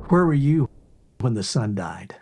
Where were you when the sun died?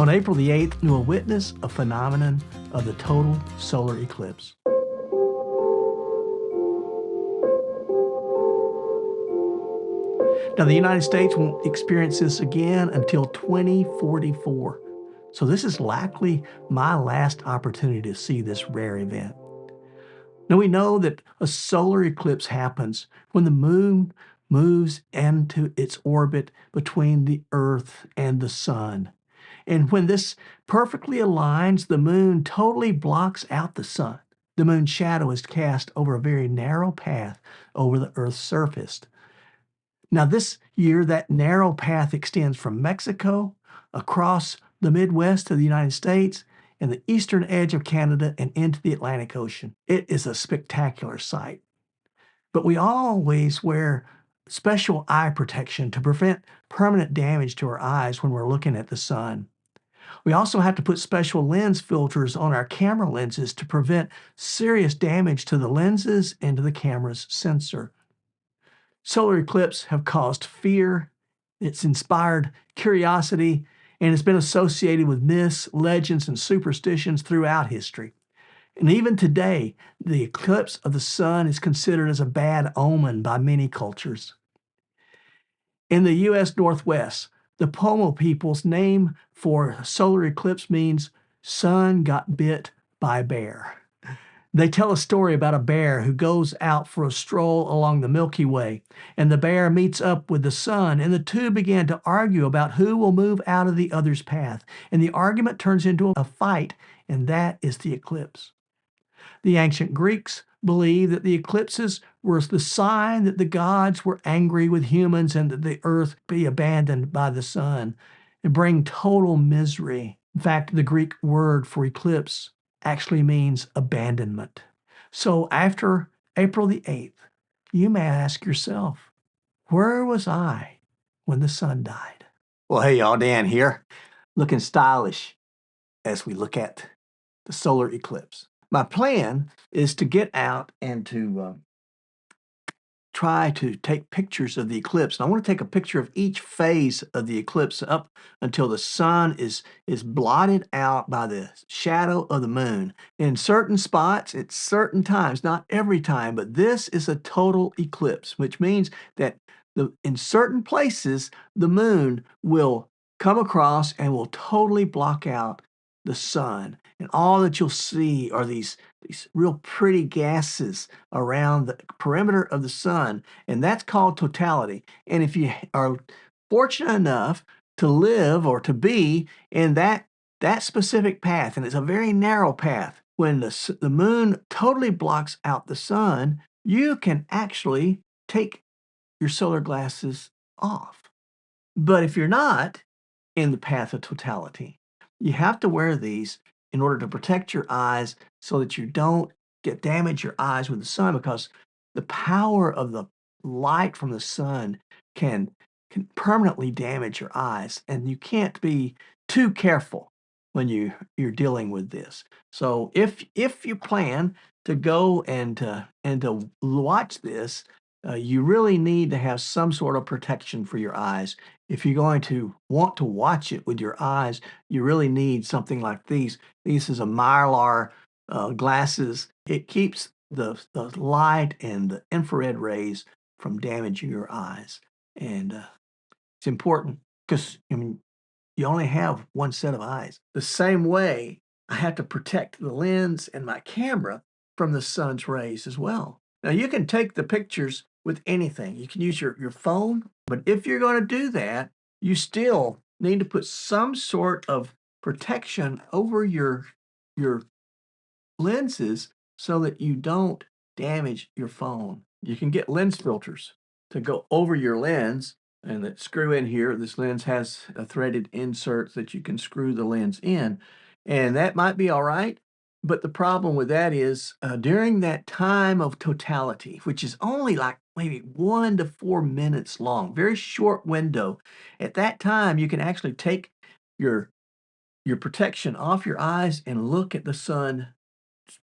On April the 8th, we will witness a phenomenon of the total solar eclipse. Now, the United States won't experience this again until 2044. So this is likely my last opportunity to see this rare event. Now, we know that a solar eclipse happens when the moon moves into its orbit between the Earth and the sun. And when this perfectly aligns, the moon totally blocks out the sun. The moon's shadow is cast over a very narrow path over the Earth's surface. Now, this year, that narrow path extends from Mexico across the Midwest of the United States and the eastern edge of Canada and into the Atlantic Ocean. It is a spectacular sight. But we always wear special eye protection to prevent permanent damage to our eyes when we're looking at the sun. We also have to put special lens filters on our camera lenses to prevent serious damage to the lenses and to the camera's sensor. Solar eclipses have caused fear, it's inspired curiosity, and it's been associated with myths, legends, and superstitions throughout history. And even today, the eclipse of the sun is considered as a bad omen by many cultures. In the U.S. Northwest, the Pomo people's name for solar eclipse means sun got bit by bear. They tell a story about a bear who goes out for a stroll along the Milky Way, and the bear meets up with the sun, and the two begin to argue about who will move out of the other's path. And the argument turns into a fight, and that is the eclipse. The ancient Greeks believed that the eclipses were the sign that the gods were angry with humans and that the earth be abandoned by the sun and bring total misery. In fact, the Greek word for eclipse actually means abandonment. So after April the 8th, you may ask yourself, where was I when the sun died? Well, hey y'all, Dan here, looking stylish as we look at the solar eclipse. My plan is to get out and to try to take pictures of the eclipse. And I want to take a picture of each phase of the eclipse up until the sun is blotted out by the shadow of the moon. In certain spots, at certain times, not every time, but this is a total eclipse, which means that in certain places, the moon will come across and will totally block out the sun. And all that you'll see are these real pretty gases around the perimeter of the sun, and that's called totality. And if you are fortunate enough to live or to be in that specific path, and it's a very narrow path, when the moon totally blocks out the sun, you can actually take your solar glasses off. But if you're not in the path of totality, you have to wear these in order to protect your eyes so that you don't damage your eyes with the sun, because the power of the light from the sun can permanently damage your eyes, and you can't be too careful when you're dealing with this. So if you plan to go and to watch this, you really need to have some sort of protection for your eyes. If you're going to want to watch it with your eyes, you really need something like these. This is a Mylar glasses. It keeps the light and the infrared rays from damaging your eyes. And it's important because, I mean, you only have one set of eyes. The same way, I have to protect the lens and my camera from the sun's rays as well. Now, you can take the pictures with anything. You can use your phone, but if you're going to do that, you still need to put some sort of protection over your lenses so that you don't damage your phone. You can get lens filters to go over your lens and that screw in here. This lens has a threaded insert that you can screw the lens in, and that might be all right. But the problem with that is during that time of totality, which is only like maybe 1 to 4 minutes long, very short window, at that time you can actually take your protection off your eyes and look at the sun.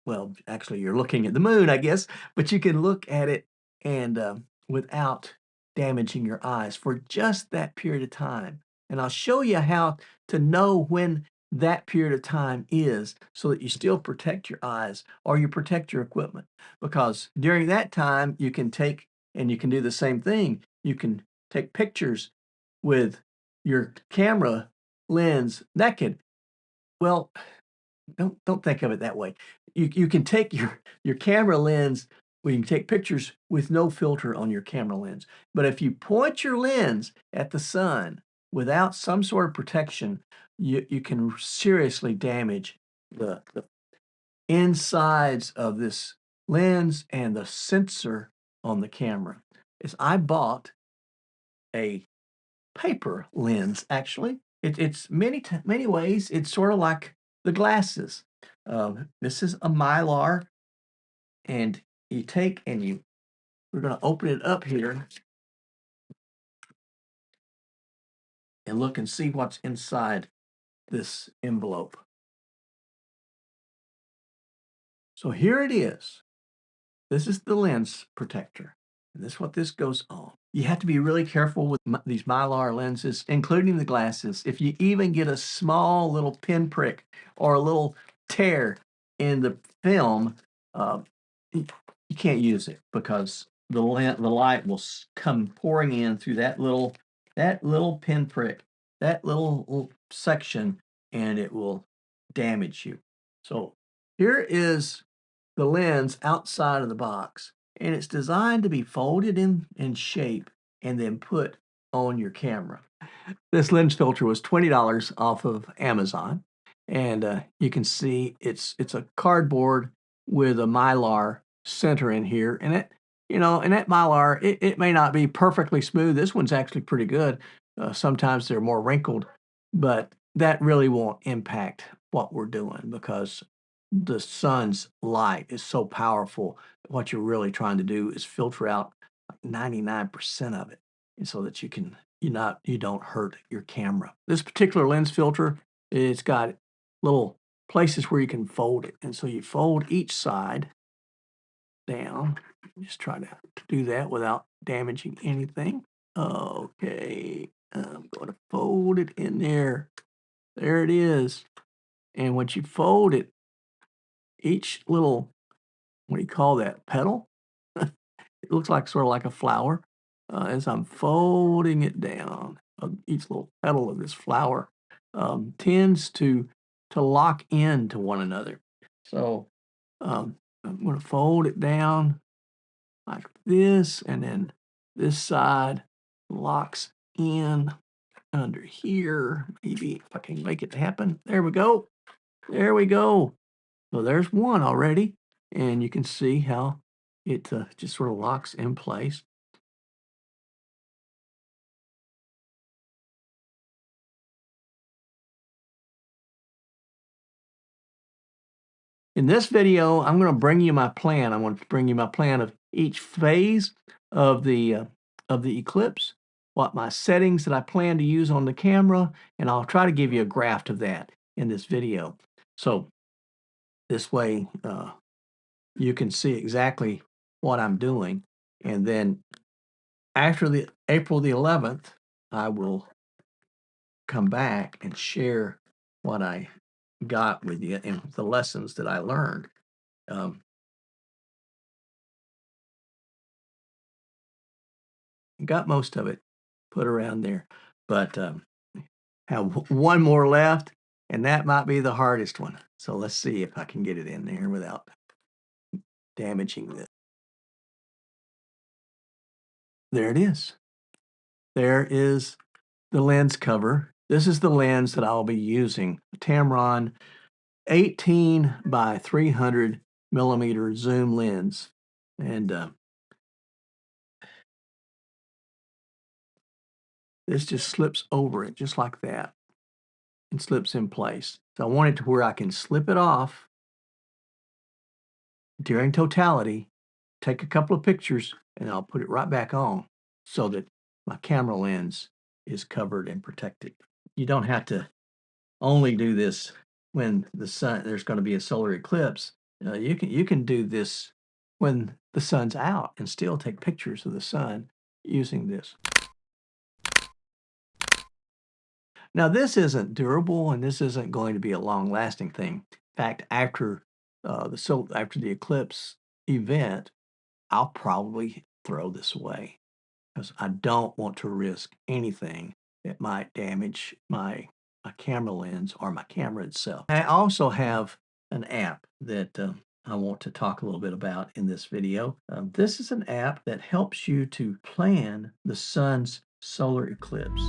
Well, actually, you're looking at the moon, I guess, but you can look at it and without damaging your eyes for just that period of time. And I'll show you how to know when that period of time is so that you still protect your eyes or you protect your equipment. Because during that time, you can take and you can do the same thing. You can take pictures with your camera lens naked. Well, don't think of it that way. You can take your camera lens, well, you can take pictures with no filter on your camera lens. But if you point your lens at the sun without some sort of protection, you can seriously damage the insides of this lens and the sensor on the camera. Is I bought a paper lens, actually. It's many ways, it's sort of like the glasses. This is a Mylar, and you take and we're going to open it up here and look and see what's inside this envelope. So here it is. This is the lens protector. And this is what this goes on. You have to be really careful with these Mylar lenses, including the glasses. If you even get a small little pinprick or a little tear in the film, you can't use it because the light will come pouring in through that little pinprick, that little section, and it will damage you. So here is the lens outside of the box, and it's designed to be folded in shape and then put on your camera. This lens filter was $20 off of Amazon, and you can see it's a cardboard with a Mylar center in here, and and that Mylar, it may not be perfectly smooth. This one's actually pretty good. Sometimes they're more wrinkled, but that really won't impact what we're doing because the sun's light is so powerful. What you're really trying to do is filter out like 99% of it, and so that you don't hurt your camera. This particular lens filter, it's got little places where you can fold it, and so you fold each side down. Just try to do that without damaging anything. Okay, I'm going to fold it in there. There it is. And once you fold it, each little, what do you call that, petal? It looks like sort of like a flower. As I'm folding it down, each little petal of this flower tends to lock into one another. So I'm going to fold it down like this, and then this side locks in under here. Maybe if I can make it happen. There we go. There we go. So there's one already, and you can see how it just sort of locks in place. In this video, I'm going to bring you my plan. I want to bring you my plan of each phase of the eclipse, what my settings that I plan to use on the camera, and I'll try to give you a graph of that in this video. So this way, you can see exactly what I'm doing. And then after the April the 11th, I will come back and share what I got with you and the lessons that I learned. Um, got most of it put around there, but have one more left, and that might be the hardest one. So let's see if I can get it in there without damaging this. There it is. There is the lens cover. This is the lens that I'll be using, Tamron 18 by 300 millimeter zoom lens. And this just slips over it just like that and slips in place. So I want it to where I can slip it off during totality, take a couple of pictures, and I'll put it right back on so that my camera lens is covered and protected. You don't have to only do this when there's going to be a solar eclipse. You can do this when the sun's out and still take pictures of the sun using this. Now, this isn't durable, and this isn't going to be a long-lasting thing. In fact, after the eclipse event, I'll probably throw this away because I don't want to risk anything that might damage my camera lens or my camera itself. I also have an app that I want to talk a little bit about in this video. This is an app that helps you to plan the sun's solar eclipse.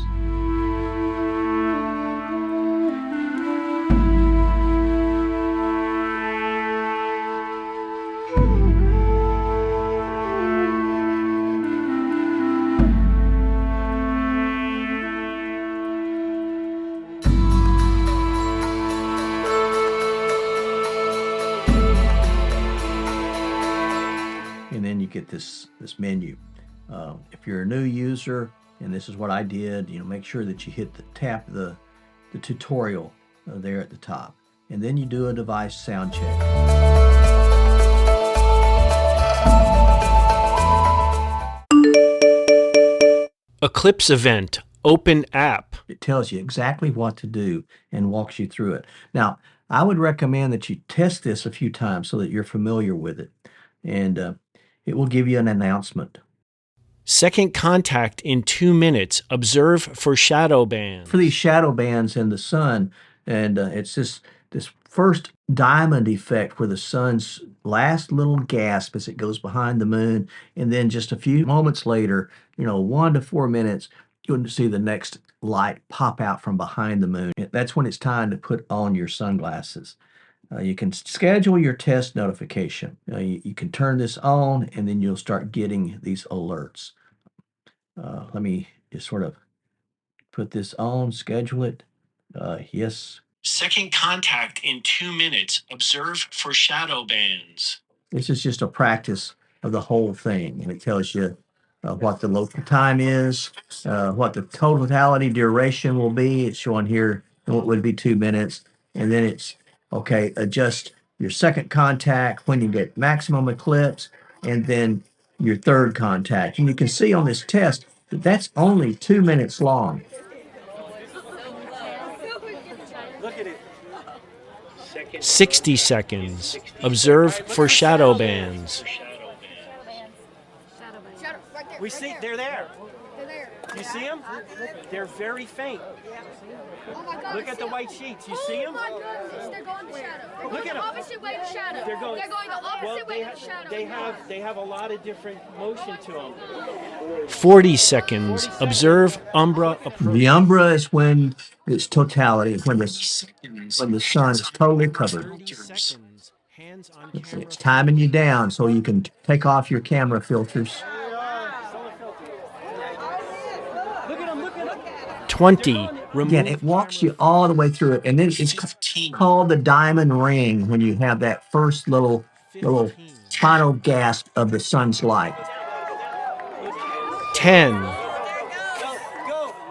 And then you get this menu. If you're a new user, and this is what I did, make sure that you tap the tutorial there at the top, and then you do a device sound check. Eclipse event, open app. It tells you exactly what to do and walks you through it. Now, I would recommend that you test this a few times so that you're familiar with it, and it will give you an announcement. Second contact in 2 minutes. Observe for shadow bands. For these shadow bands in the sun, and it's this first diamond effect where the sun's last little gasp as it goes behind the moon, and then just a few moments later, 1 to 4 minutes, you'll see the next light pop out from behind the moon. That's when it's time to put on your sunglasses. You can schedule your test notification. You can turn this on, and then you'll start getting these alerts. Let me just sort of put this on, schedule it. Yes. Second contact in 2 minutes. Observe for shadow bands. This is just a practice of the whole thing, and it tells you what the local time is, what the totality duration will be. It's showing here what would be 2 minutes, and then it's okay. Adjust your second contact when you get maximum eclipse, and then your third contact. And you can see on this test that that's only 2 minutes long. 60 seconds. Observe for shadow bands. We see, they're there. You see them? They're very faint. Oh my God, Look at the white sheets. You see them? Oh my goodness, they're going to shadow. Look at them. Opposite way to shadow. They're going the opposite way to shadow. They have a lot of different motion to them. 40 seconds. Observe umbra approach. The umbra is when it's totality, when the sun is totally covered. 30 seconds. Hands on camera. It's timing you down so you can take off your camera filters. Look at them. 20. Again, it walks you all the way through it, and then it's called the diamond ring when you have that first little final gasp of the sun's light. 10. Go.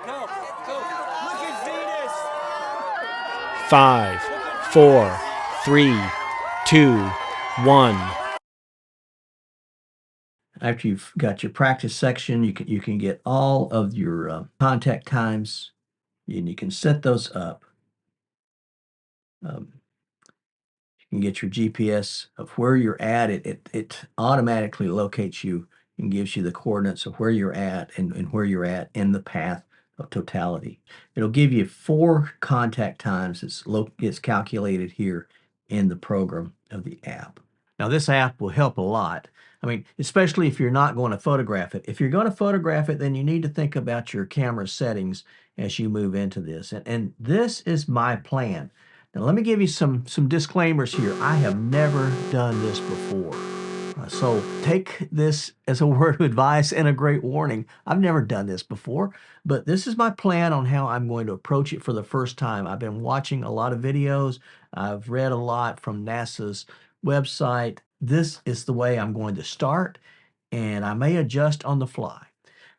Look at Venus. 5, 4, 3, 2, 1. After you've got your practice section, you can get all of your contact times, and you can set those up. You can get your GPS of where you're at. It automatically locates you and gives you the coordinates of where you're at and where you're at in the path of totality. It'll give you 4 contact times. It's calculated here in the program of the app. Now, this app will help a lot. I mean, especially if you're not going to photograph it. If you're going to photograph it, then you need to think about your camera settings as you move into this. And this is my plan. Now, let me give you some disclaimers here. I have never done this before. So take this as a word of advice and a great warning. I've never done this before, but this is my plan on how I'm going to approach it for the first time. I've been watching a lot of videos. I've read a lot from NASA's website. This is the way I'm going to start, and I may adjust on the fly.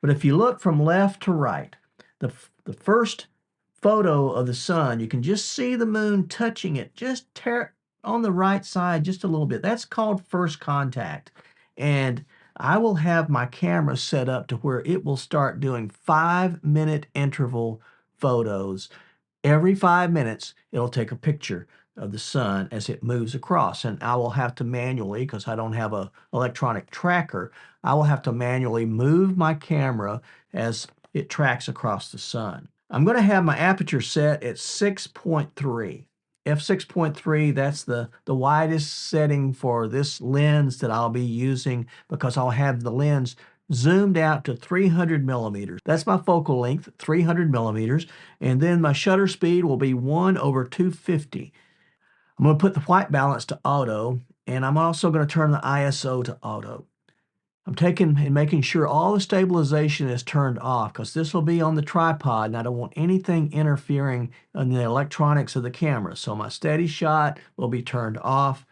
But if you look from left to right, the first photo of the sun, you can just see the moon touching it, on the right side just a little bit. That's called first contact. And I will have my camera set up to where it will start doing 5-minute interval photos. Every 5 minutes, it'll take a picture of the sun as it moves across. And I will have to manually, because I don't have a electronic tracker, I will have to manually move my camera as it tracks across the sun. I'm going to have my aperture set at 6.3. F6.3, that's the widest setting for this lens that I'll be using, because I'll have the lens zoomed out to 300 millimeters. That's my focal length, 300 millimeters. And then my shutter speed will be 1/250. I'm going to put the white balance to auto, and I'm also going to turn the ISO to auto. I'm taking and making sure all the stabilization is turned off, because this will be on the tripod and I don't want anything interfering in the electronics of the camera. So my steady shot will be turned off.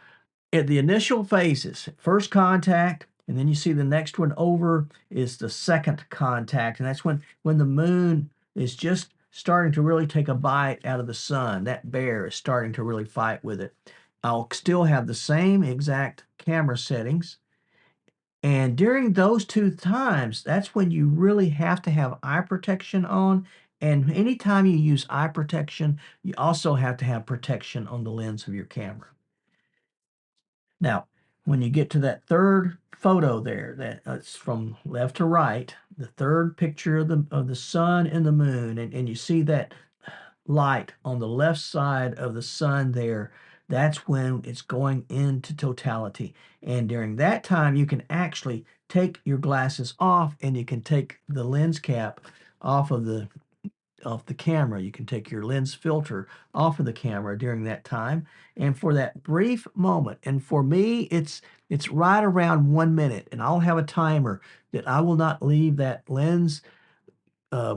At the initial phases, first contact, and then you see the next one over is the second contact, and that's when the moon is just starting to really take a bite out of the sun. That bear is starting to really fight with it. I'll still have the same exact camera settings. And during those two times, that's when you really have to have eye protection on. And anytime you use eye protection, you also have to have protection on the lens of your camera. Now, when you get to that third photo there, that's from left to right, the third picture of the sun and the moon, and you see that light on the left side of the sun there, that's when it's going into totality. And during that time, you can actually take your glasses off and you can take the lens cap off of the camera. You can take your lens filter off of the camera during that time. And for that brief moment, and for me, it's right around 1 minute, and I'll have a timer that I will not leave that lens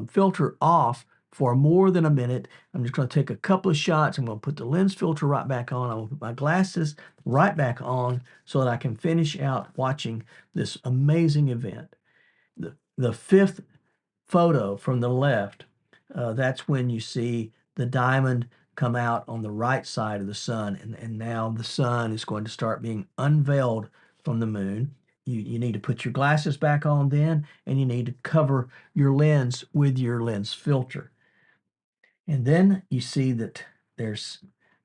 filter off for more than a minute. I'm just going to take a couple of shots. I'm going to put the lens filter right back on. I'm going to put my glasses right back on so that I can finish out watching this amazing event. The fifth photo from the left, that's when you see the diamond come out on the right side of the sun. And now the sun is going to start being unveiled from the moon. You need to put your glasses back on then, and you need to cover your lens with your lens filter. And then you see that there's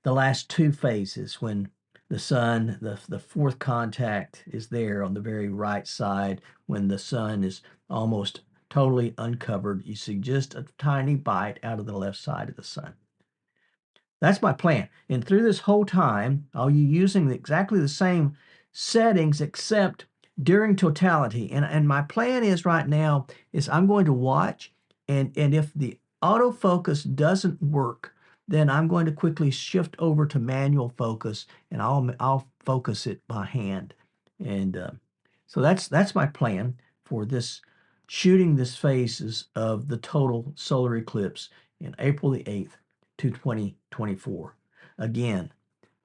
the last two phases when the sun, the fourth contact is there on the very right side when the sun is almost totally uncovered. You see just a tiny bite out of the left side of the sun. That's my plan. And through this whole time, I'll be using exactly the same settings except during totality. And my plan is right now is I'm going to watch, and if the autofocus doesn't work, then I'm going to quickly shift over to manual focus, and I'll focus it by hand. And so that's my plan for this shooting this phases of the total solar eclipse in April the 8th to 2024. Again,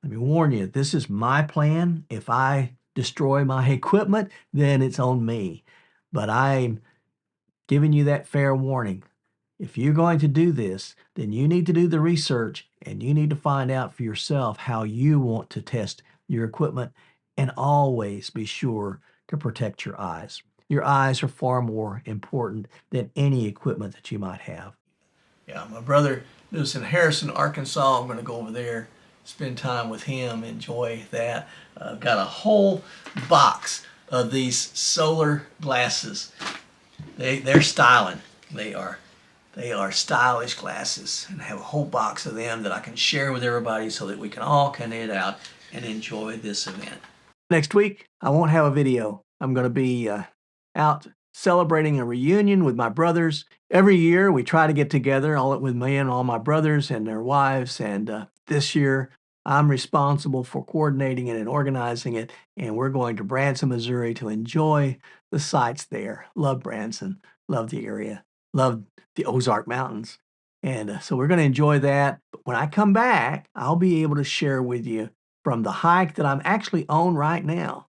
let me warn you, this is my plan. If I destroy my equipment, then it's on me. But I'm giving you that fair warning. If you're going to do this, then you need to do the research and you need to find out for yourself how you want to test your equipment, and always be sure to protect your eyes. Your eyes are far more important than any equipment that you might have. Yeah, my brother lives in Harrison, Arkansas. I'm going to go over there, spend time with him, enjoy that. I've got a whole box of these solar glasses. They're styling. They are stylish glasses, and I have a whole box of them that I can share with everybody so that we can all connect out and enjoy this event. Next week, I won't have a video. I'm going to be out celebrating a reunion with my brothers. Every year, we try to get together all with me and all my brothers and their wives, and this year, I'm responsible for coordinating it and organizing it, and we're going to Branson, Missouri to enjoy the sights there. Love Branson, love the area, love the Ozark Mountains. And so we're going to enjoy that. But when I come back, I'll be able to share with you from the hike that I'm actually on right now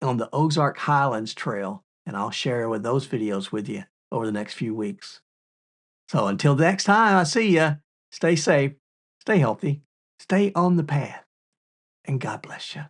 on the Ozark Highlands Trail. And I'll share with those videos with you over the next few weeks. So until next time I see you, stay safe, stay healthy, stay on the path, and God bless you.